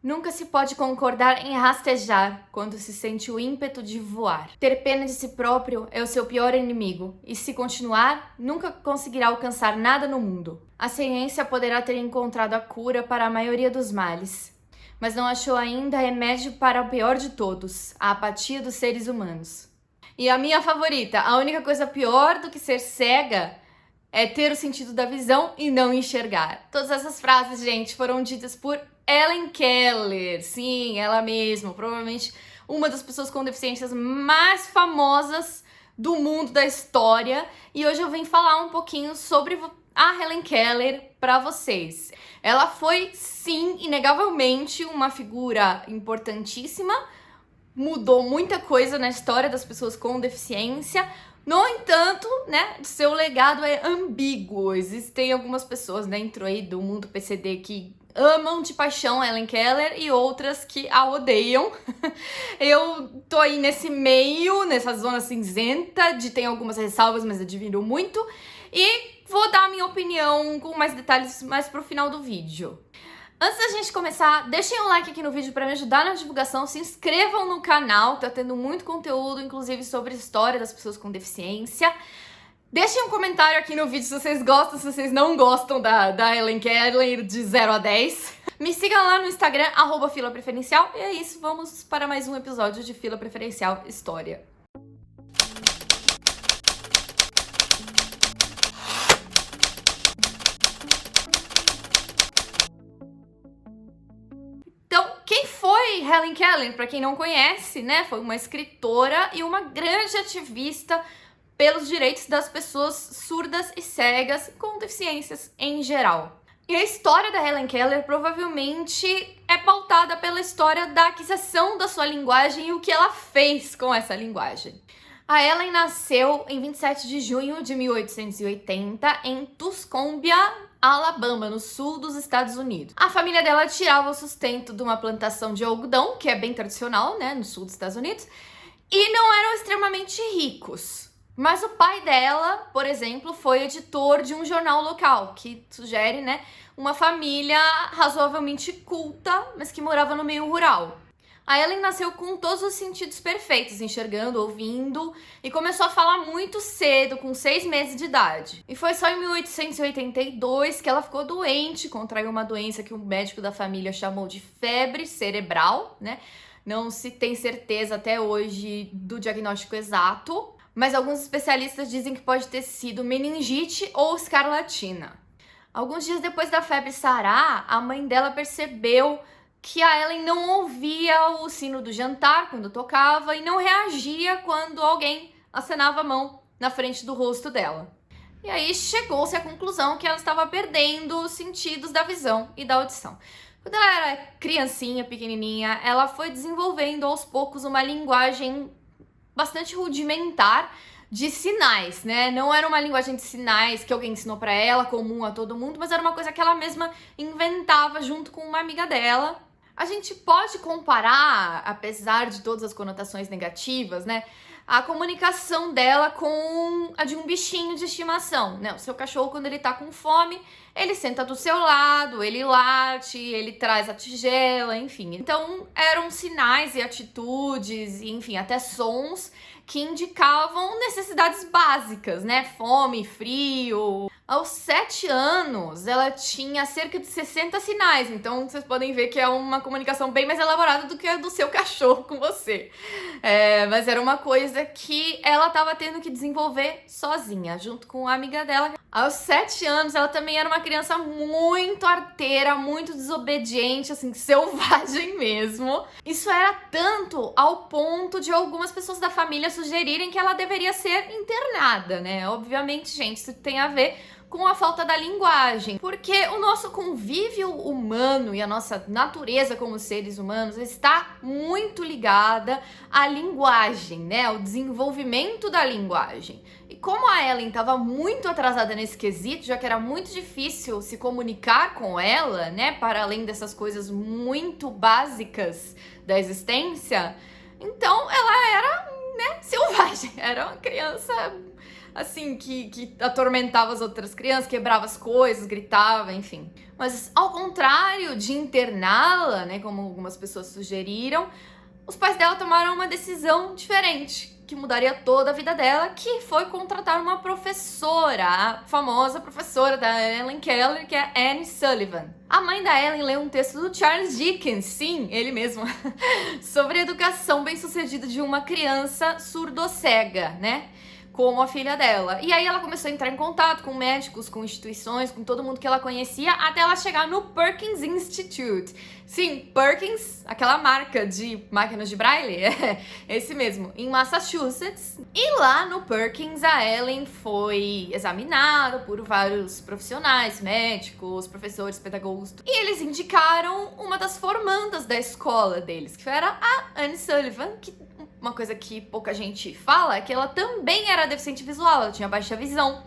Nunca se pode concordar em rastejar quando se sente o ímpeto de voar. Ter pena de si próprio é o seu pior inimigo, e se continuar, nunca conseguirá alcançar nada no mundo. A ciência poderá ter encontrado a cura para a maioria dos males, mas não achou ainda remédio para o pior de todos, a apatia dos seres humanos. E a minha favorita, a única coisa pior do que ser cega é ter o sentido da visão e não enxergar. Todas essas frases, gente, foram ditas por Helen Keller. Sim, ela mesma. Provavelmente uma das pessoas com deficiências mais famosas do mundo da história. E hoje eu vim falar um pouquinho sobre a Helen Keller para vocês. Ela foi, sim, inegavelmente uma figura importantíssima. Mudou muita coisa na história das pessoas com deficiência. No entanto, né, seu legado é ambíguo. Existem algumas pessoas dentro aí do mundo PCD que amam de paixão Helen Keller e outras que a odeiam. Eu tô aí nesse meio, nessa zona cinzenta, de tem algumas ressalvas, mas admiro muito. E vou dar a minha opinião com mais detalhes mais pro final do vídeo. Antes da gente começar, deixem um like aqui no vídeo para me ajudar na divulgação, se inscrevam no canal, que tá tendo muito conteúdo, inclusive sobre a história das pessoas com deficiência. Deixem um comentário aqui no vídeo se vocês gostam, se vocês não gostam da Helen Keller de 0 a 10. Me sigam lá no Instagram, @filapreferencial. E é isso, vamos para mais um episódio de Fila Preferencial História. Quem foi Helen Keller? Para quem não conhece, né? Foi uma escritora e uma grande ativista pelos direitos das pessoas surdas e cegas com deficiências em geral. E a história da Helen Keller provavelmente é pautada pela história da aquisição da sua linguagem e o que ela fez com essa linguagem. A Helen nasceu em 27 de junho de 1880 em Tuscumbia, Alabama, no sul dos Estados Unidos. A família dela tirava o sustento de uma plantação de algodão, que é bem tradicional, né, no sul dos Estados Unidos, e não eram extremamente ricos. Mas o pai dela, por exemplo, foi editor de um jornal local, que sugere, né, uma família razoavelmente culta, mas que morava no meio rural. A Helen nasceu com todos os sentidos perfeitos, enxergando, ouvindo, e começou a falar muito cedo, com 6 meses de idade. E foi só em 1882 que ela ficou doente, contraiu uma doença que o médico da família chamou de febre cerebral, né? Não se tem certeza até hoje do diagnóstico exato, mas alguns especialistas dizem que pode ter sido meningite ou escarlatina. Alguns dias depois da febre sarar, a mãe dela percebeu que a Helen não ouvia o sino do jantar quando tocava e não reagia quando alguém acenava a mão na frente do rosto dela. E aí chegou-se à conclusão que ela estava perdendo os sentidos da visão e da audição. Quando ela era criancinha, pequenininha, ela foi desenvolvendo aos poucos uma linguagem bastante rudimentar de sinais, né? Não era uma linguagem de sinais que alguém ensinou para ela, comum a todo mundo, mas era uma coisa que ela mesma inventava junto com uma amiga dela. A gente pode comparar, apesar de todas as conotações negativas, né, a comunicação dela com a de um bichinho de estimação, né? O seu cachorro, quando ele tá com fome, ele senta do seu lado, ele late, ele traz a tigela, enfim. Então, eram sinais e atitudes, enfim, até sons que indicavam necessidades básicas, né? Fome, frio. Aos 7 anos, ela tinha cerca de 60 sinais, então vocês podem ver que é uma comunicação bem mais elaborada do que a do seu cachorro com você. Mas era uma coisa que ela estava tendo que desenvolver sozinha, junto com a amiga dela. Aos 7 anos, ela também era uma criança muito arteira, muito desobediente, assim, selvagem mesmo. Isso era tanto ao ponto de algumas pessoas da família sugerirem que ela deveria ser internada, né? Obviamente, gente, isso tem a ver com a falta da linguagem, porque o nosso convívio humano e a nossa natureza como seres humanos está muito ligada à linguagem, né, ao desenvolvimento da linguagem. E como a Helen estava muito atrasada nesse quesito, já que era muito difícil se comunicar com ela, né, para além dessas coisas muito básicas da existência, então ela era, né, selvagem, era uma criança assim, que atormentava as outras crianças, quebrava as coisas, gritava, enfim. Mas ao contrário de interná-la, né, como algumas pessoas sugeriram, os pais dela tomaram uma decisão diferente, que mudaria toda a vida dela, que foi contratar uma professora, a famosa professora da Helen Keller, que é Anne Sullivan. A mãe da Ellen leu um texto do Charles Dickens, sim, ele mesmo, sobre a educação bem-sucedida de uma criança surdocega, né? Como a filha dela. E aí ela começou a entrar em contato com médicos, com instituições, com todo mundo que ela conhecia, até ela chegar no Perkins Institute. Sim, Perkins, aquela marca de máquinas de braille, é esse mesmo, em Massachusetts. E lá no Perkins, a Ellen foi examinada por vários profissionais, médicos, professores, pedagogos. E eles indicaram uma das formandas da escola deles, que era a Anne Sullivan, que uma coisa que pouca gente fala é que ela também era deficiente visual, ela tinha baixa visão.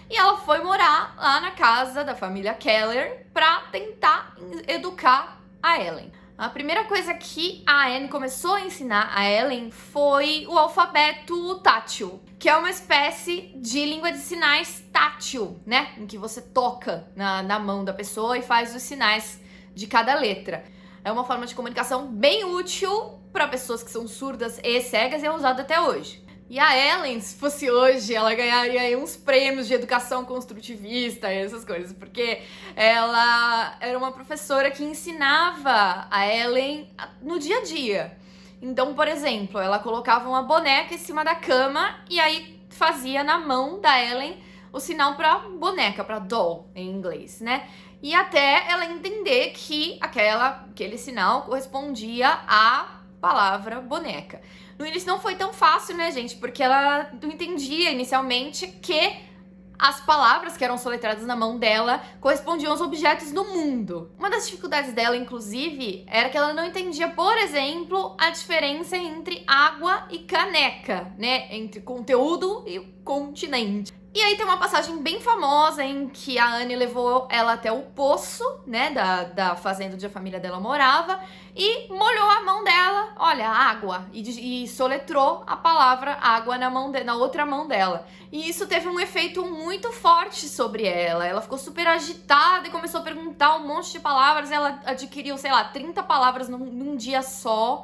E ela foi morar lá na casa da família Keller pra tentar educar a Ellen. A primeira coisa que a Anne começou a ensinar a Ellen foi o alfabeto tátil, que é uma espécie de língua de sinais tátil, né? Em que você toca na mão da pessoa e faz os sinais de cada letra. É uma forma de comunicação bem útil para pessoas que são surdas e cegas e é usada até hoje. E a Ellen, se fosse hoje, ela ganharia aí uns prêmios de educação construtivista e essas coisas, porque ela era uma professora que ensinava a Ellen no dia a dia. Então, por exemplo, ela colocava uma boneca em cima da cama e aí fazia na mão da Ellen o sinal para boneca, para doll em inglês, né? E até ela entender que aquele sinal correspondia à palavra boneca. No início não foi tão fácil, né, gente? Porque ela não entendia inicialmente que as palavras que eram soletradas na mão dela correspondiam aos objetos do mundo. Uma das dificuldades dela, inclusive, era que ela não entendia, por exemplo, a diferença entre água e caneca, né? Entre conteúdo e continente. E aí tem uma passagem bem famosa em que a Anne levou ela até o poço, né, da fazenda onde a família dela morava, e molhou a mão dela, olha, água, e soletrou a palavra água na outra mão dela. E isso teve um efeito muito forte sobre ela. Ela ficou super agitada e começou a perguntar um monte de palavras. Ela adquiriu, sei lá, 30 palavras num dia só.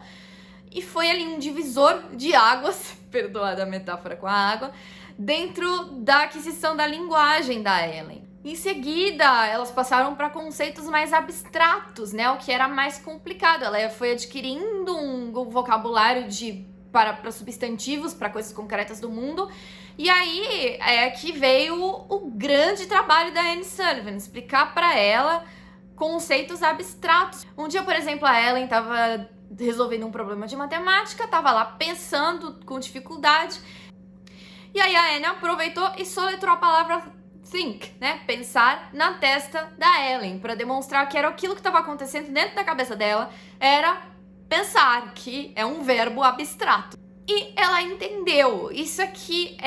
E foi ali um divisor de águas, perdoada a metáfora com a água, dentro da aquisição da linguagem da Ellen. Em seguida, elas passaram para conceitos mais abstratos, né? O que era mais complicado. Ela foi adquirindo um vocabulário para substantivos, para coisas concretas do mundo. E aí é que veio o grande trabalho da Anne Sullivan, explicar para ela conceitos abstratos. Um dia, por exemplo, a Ellen estava resolvendo um problema de matemática, estava lá pensando com dificuldade. E aí a Anne aproveitou e soletrou a palavra think, né? Pensar na testa da Ellen, para demonstrar que era aquilo que estava acontecendo dentro da cabeça dela, era pensar, que é um verbo abstrato. E ela entendeu. Isso aqui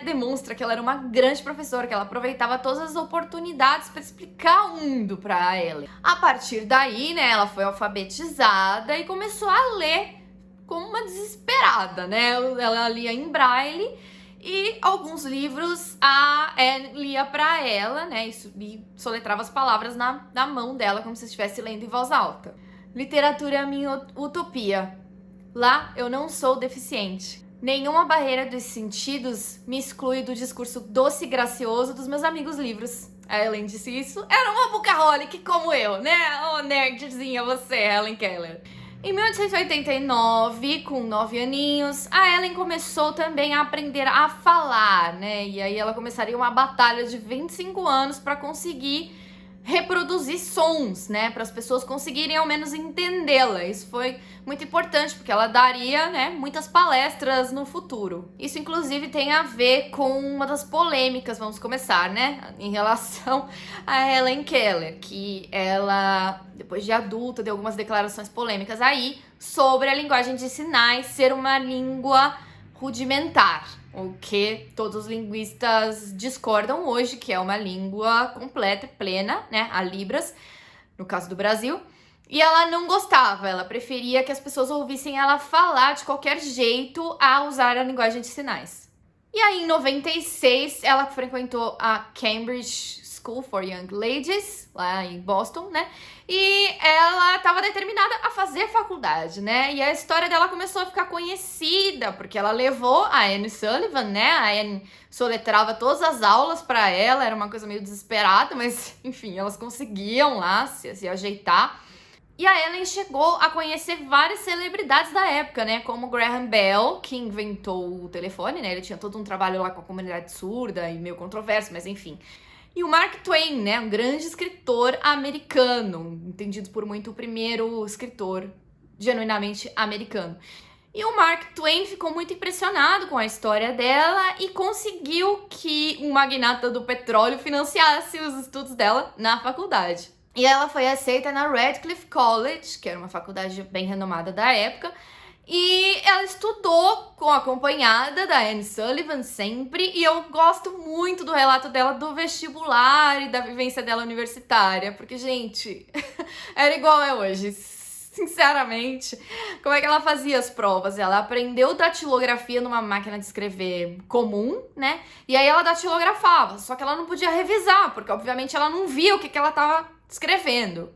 demonstra que ela era uma grande professora, que ela aproveitava todas as oportunidades para explicar o mundo para a Ellen. A partir daí, né, ela foi alfabetizada e começou a ler como uma desesperada, né? Ela lia em braille. E alguns livros a Anne lia pra ela, né? E soletrava as palavras na mão dela, como se estivesse lendo em voz alta. Literatura é a minha utopia. Lá eu não sou deficiente. Nenhuma barreira dos sentidos me exclui do discurso doce e gracioso dos meus amigos livros. A Ellen disse isso. Era uma bookaholic como eu, né? Oh, nerdzinha você, Helen Keller. Em 1889, com 9 aninhos, a Ellen começou também a aprender a falar, né? E aí ela começaria uma batalha de 25 anos para conseguir reproduzir sons, né? Para as pessoas conseguirem ao menos entendê-la. Isso foi muito importante, porque ela daria, né, muitas palestras no futuro. Isso, inclusive, tem a ver com uma das polêmicas, vamos começar, né? Em relação a Helen Keller, que ela, depois de adulta, deu algumas declarações polêmicas aí sobre a linguagem de sinais ser uma língua rudimentar, o que todos os linguistas discordam hoje, que é uma língua completa e plena, né, a Libras, no caso do Brasil, e ela não gostava, ela preferia que as pessoas ouvissem ela falar de qualquer jeito a usar a linguagem de sinais. E aí, em 96, ela frequentou a Cambridge School for Young Ladies, lá em Boston, né? E ela estava determinada a fazer faculdade, né? E a história dela começou a ficar conhecida, porque ela levou a Anne Sullivan, né? A Anne soletrava todas as aulas para ela, era uma coisa meio desesperada, mas, enfim, elas conseguiam lá se ajeitar. E a Ellen chegou a conhecer várias celebridades da época, né? Como Graham Bell, que inventou o telefone, né? Ele tinha todo um trabalho lá com a comunidade surda e meio controverso, mas enfim. E o Mark Twain, né? Um grande escritor americano, entendido por muito o primeiro escritor genuinamente americano. E o Mark Twain ficou muito impressionado com a história dela e conseguiu que um magnata do petróleo financiasse os estudos dela na faculdade. E ela foi aceita na Radcliffe College, que era uma faculdade bem renomada da época, e ela estudou acompanhada da Anne Sullivan sempre, e eu gosto muito do relato dela do vestibular e da vivência dela universitária, porque, gente, era igual é hoje. Sinceramente, como é que ela fazia as provas? Ela aprendeu datilografia numa máquina de escrever comum, né? E aí ela datilografava, só que ela não podia revisar, porque obviamente ela não via o que ela estava escrevendo.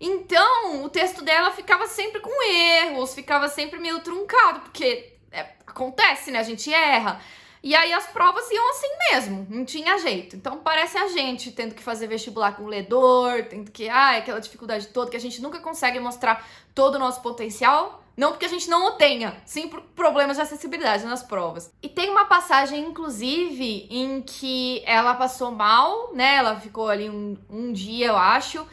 Então, o texto dela ficava sempre com erros, ficava sempre meio truncado, porque acontece, né? A gente erra. E aí as provas iam assim mesmo, não tinha jeito. Então parece a gente tendo que fazer vestibular com ledor, tendo que, aquela dificuldade toda, que a gente nunca consegue mostrar todo o nosso potencial. Não porque a gente não o tenha, sim por problemas de acessibilidade nas provas. E tem uma passagem, inclusive, em que ela passou mal, né? Ela ficou ali um dia, eu acho,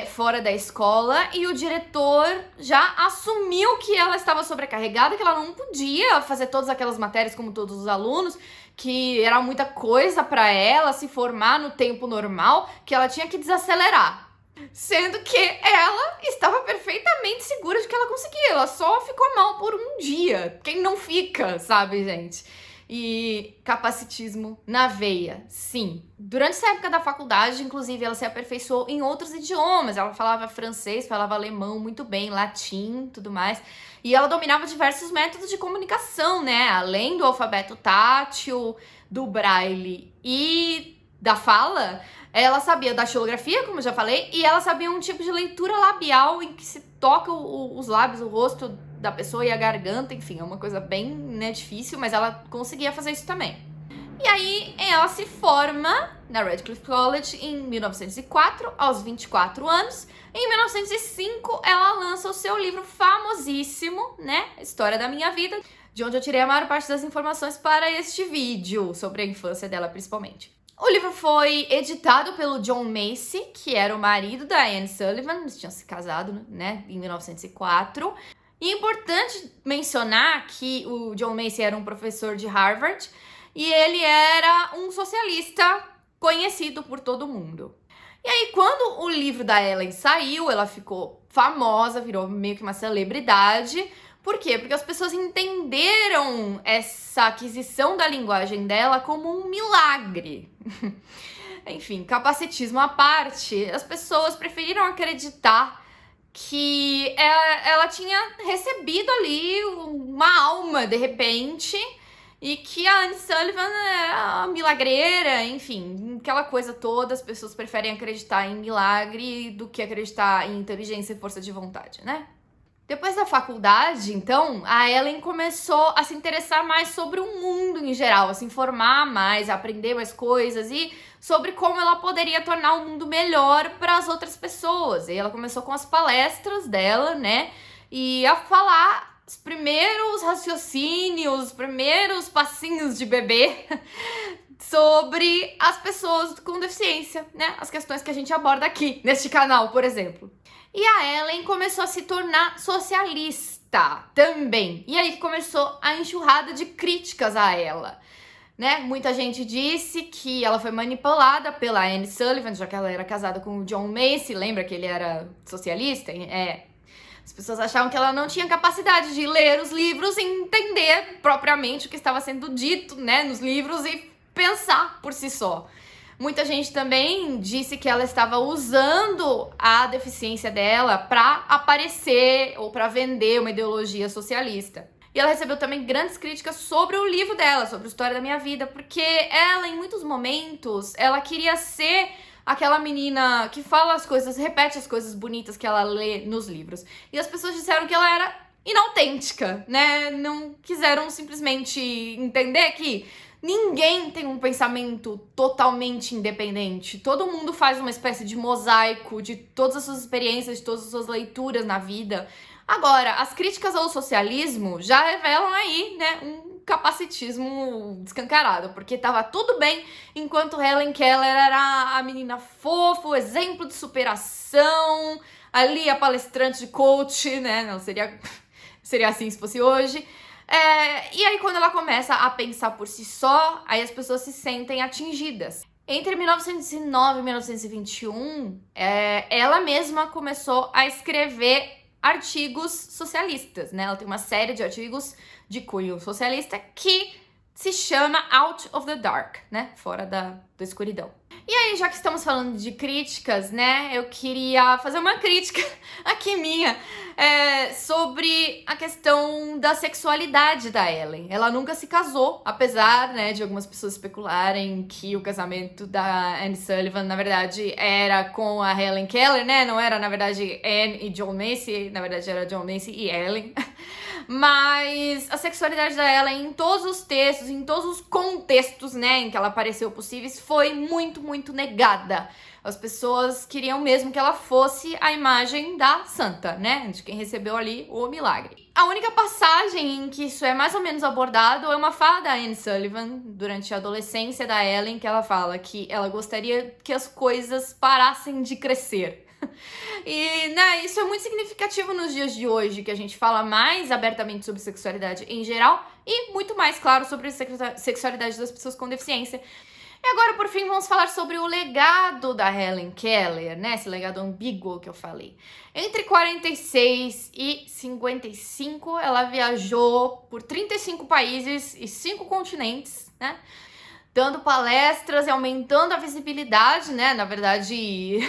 fora da escola, e o diretor já assumiu que ela estava sobrecarregada, que ela não podia fazer todas aquelas matérias como todos os alunos, que era muita coisa para ela se formar no tempo normal, que ela tinha que desacelerar. Sendo que ela estava perfeitamente segura de que ela conseguia, ela só ficou mal por um dia. Quem não fica, sabe, gente? E capacitismo na veia, sim. Durante essa época da faculdade, inclusive, ela se aperfeiçoou em outros idiomas. Ela falava francês, falava alemão muito bem, latim, tudo mais. E ela dominava diversos métodos de comunicação, né? Além do alfabeto tátil, do braille e da fala, ela sabia da datilografia, como eu já falei, e ela sabia um tipo de leitura labial em que se toca os lábios, o rosto da pessoa e a garganta, enfim, é uma coisa bem, né, difícil, mas ela conseguia fazer isso também. E aí ela se forma na Radcliffe College em 1904, aos 24 anos. Em 1905, ela lança o seu livro famosíssimo, né, História da Minha Vida, de onde eu tirei a maior parte das informações para este vídeo, sobre a infância dela principalmente. O livro foi editado pelo John Macy, que era o marido da Anne Sullivan, eles tinham se casado, né, em 1904. E é importante mencionar que o John Macy era um professor de Harvard e ele era um socialista conhecido por todo mundo. E aí, quando o livro da Ellen saiu, ela ficou famosa, virou meio que uma celebridade. Por quê? Porque as pessoas entenderam essa aquisição da linguagem dela como um milagre. Enfim, capacitismo à parte, as pessoas preferiram acreditar que ela tinha recebido ali uma alma, de repente, e que a Anne Sullivan era milagreira, enfim, aquela coisa toda. As pessoas preferem acreditar em milagre do que acreditar em inteligência e força de vontade, né? Depois da faculdade, então, a Ellen começou a se interessar mais sobre o mundo em geral, a se informar mais, a aprender mais coisas e sobre como ela poderia tornar o mundo melhor para as outras pessoas. E ela começou com as palestras dela, né? E a falar os primeiros raciocínios, os primeiros passinhos de bebê sobre as pessoas com deficiência, né? As questões que a gente aborda aqui neste canal, por exemplo. E a Ellen começou a se tornar socialista também. E aí começou a enxurrada de críticas a ela, né? Muita gente disse que ela foi manipulada pela Anne Sullivan, já que ela era casada com o John Macy. Lembra que ele era socialista? As pessoas achavam que ela não tinha capacidade de ler os livros e entender propriamente o que estava sendo dito, né, nos livros e pensar por si só. Muita gente também disse que ela estava usando a deficiência dela para aparecer ou para vender uma ideologia socialista. E ela recebeu também grandes críticas sobre o livro dela, sobre a história da minha vida, porque ela, em muitos momentos, ela queria ser aquela menina que fala as coisas, repete as coisas bonitas que ela lê nos livros. E as pessoas disseram que ela era inautêntica, né? Não quiseram simplesmente entender que ninguém tem um pensamento totalmente independente. Todo mundo faz uma espécie de mosaico de todas as suas experiências, de todas as suas leituras na vida. Agora, as críticas ao socialismo já revelam aí, né, um capacitismo descancarado, porque tava tudo bem enquanto Helen Keller era a menina fofa, o exemplo de superação, ali a palestrante de coach, né, não seria assim se fosse hoje. E aí quando ela começa a pensar por si só, aí as pessoas se sentem atingidas. Entre 1909 e 1921, ela mesma começou a escrever artigos socialistas, né? Ela tem uma série de artigos de cunho socialista que se chama Out of the Dark, né? Fora da escuridão. E aí, já que estamos falando de críticas, né? Eu queria fazer uma crítica aqui minha sobre a questão da sexualidade da Ellen. Ela nunca se casou, apesar, né, de algumas pessoas especularem que o casamento da Anne Sullivan, na verdade, era com a Helen Keller, né? Não era, na verdade, Anne e John Macy, na verdade era John Macy e Ellen. Mas a sexualidade da Ellen, em todos os textos, em todos os contextos, né, em que ela apareceu possíveis, foi muito, muito negada. As pessoas queriam mesmo que ela fosse a imagem da santa, né, de quem recebeu ali o milagre. A única passagem em que isso é mais ou menos abordado é uma fala da Anne Sullivan, durante a adolescência da Ellen, que ela fala que ela gostaria que as coisas parassem de crescer. E, né, isso é muito significativo nos dias de hoje, que a gente fala mais abertamente sobre sexualidade em geral e muito mais, claro, sobre a sexualidade das pessoas com deficiência. E agora, por fim, vamos falar sobre o legado da Helen Keller, né? Esse legado ambíguo que eu falei. Entre 46 e 55, ela viajou por 35 países e 5 continentes, né? Dando palestras e aumentando a visibilidade, né? Na verdade,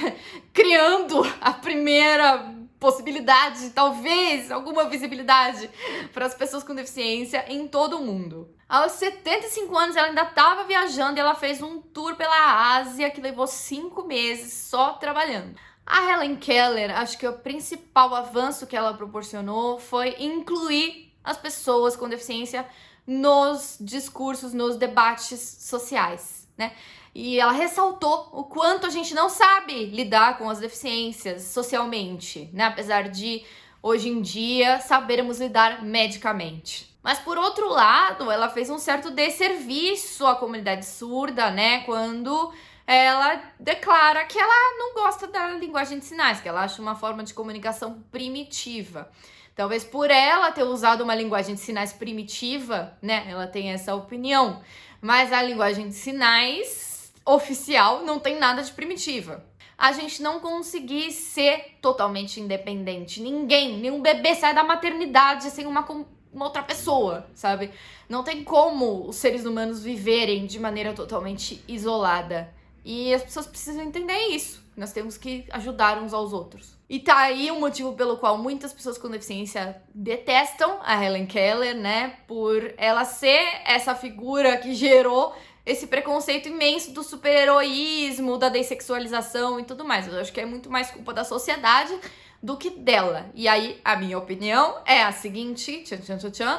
criando a primeira possibilidade, talvez, alguma visibilidade para as pessoas com deficiência em todo o mundo. Aos 75 anos, ela ainda estava viajando e ela fez um tour pela Ásia que levou 5 meses só trabalhando. A Helen Keller, acho que o principal avanço que ela proporcionou foi incluir as pessoas com deficiência nos discursos, nos debates sociais, né? E ela ressaltou o quanto a gente não sabe lidar com as deficiências socialmente, né? Apesar de, hoje em dia, sabermos lidar medicamente. Mas, por outro lado, ela fez um certo desserviço à comunidade surda, né? Quando ela declara que ela não gosta da linguagem de sinais, que ela acha uma forma de comunicação primitiva. Talvez por ela ter usado uma linguagem de sinais primitiva, né? Ela tem essa opinião. Mas a linguagem de sinais oficial não tem nada de primitiva. A gente não conseguir ser totalmente independente. Nenhum bebê sai da maternidade sem uma outra pessoa, sabe? Não tem como os seres humanos viverem de maneira totalmente isolada. E as pessoas precisam entender isso. Nós temos que ajudar uns aos outros. E tá aí o motivo pelo qual muitas pessoas com deficiência detestam a Helen Keller, né? Por ela ser essa figura que gerou esse preconceito imenso do super-heroísmo, da dessexualização e tudo mais. Eu acho que é muito mais culpa da sociedade do que dela. E aí, a minha opinião é a seguinte,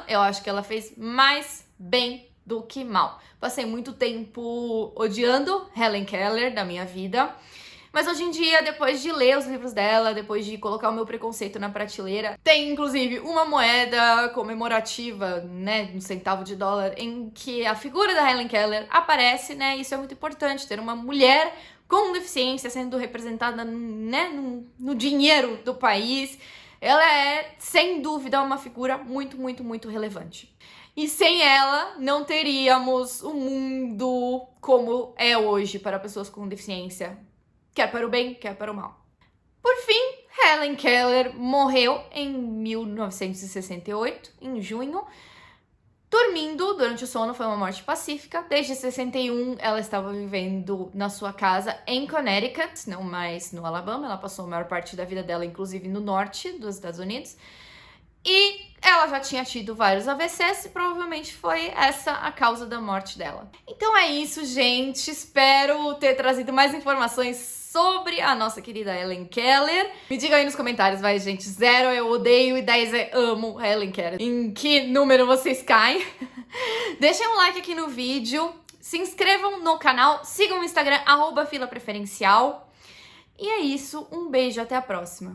eu acho que ela fez mais bem do que mal. Passei muito tempo odiando Helen Keller da minha vida, mas hoje em dia, depois de ler os livros dela, depois de colocar o meu preconceito na prateleira, tem inclusive uma moeda comemorativa, né, um centavo de dólar, em que a figura da Helen Keller aparece, né, isso é muito importante, ter uma mulher com deficiência sendo representada, né, no dinheiro do país. Ela é, sem dúvida, uma figura muito, muito, muito relevante. E sem ela, não teríamos o mundo como é hoje para pessoas com deficiência, quer para o bem, quer para o mal. Por fim, Helen Keller morreu em 1968, em junho, dormindo durante o sono. Foi uma morte pacífica. Desde 61, ela estava vivendo na sua casa em Connecticut, não mais no Alabama. Ela passou a maior parte da vida dela, inclusive, no norte dos Estados Unidos. E ela já tinha tido vários AVCs e provavelmente foi essa a causa da morte dela. Então é isso, gente. Espero ter trazido mais informações sobre a nossa querida Helen Keller. Me diga aí nos comentários, vai, gente. 0 eu odeio e 10 é amo Helen Keller. Em que número vocês caem? Deixem um like aqui no vídeo. Se inscrevam no canal. Sigam o Instagram, @filapreferencial. E é isso. Um beijo. Até a próxima.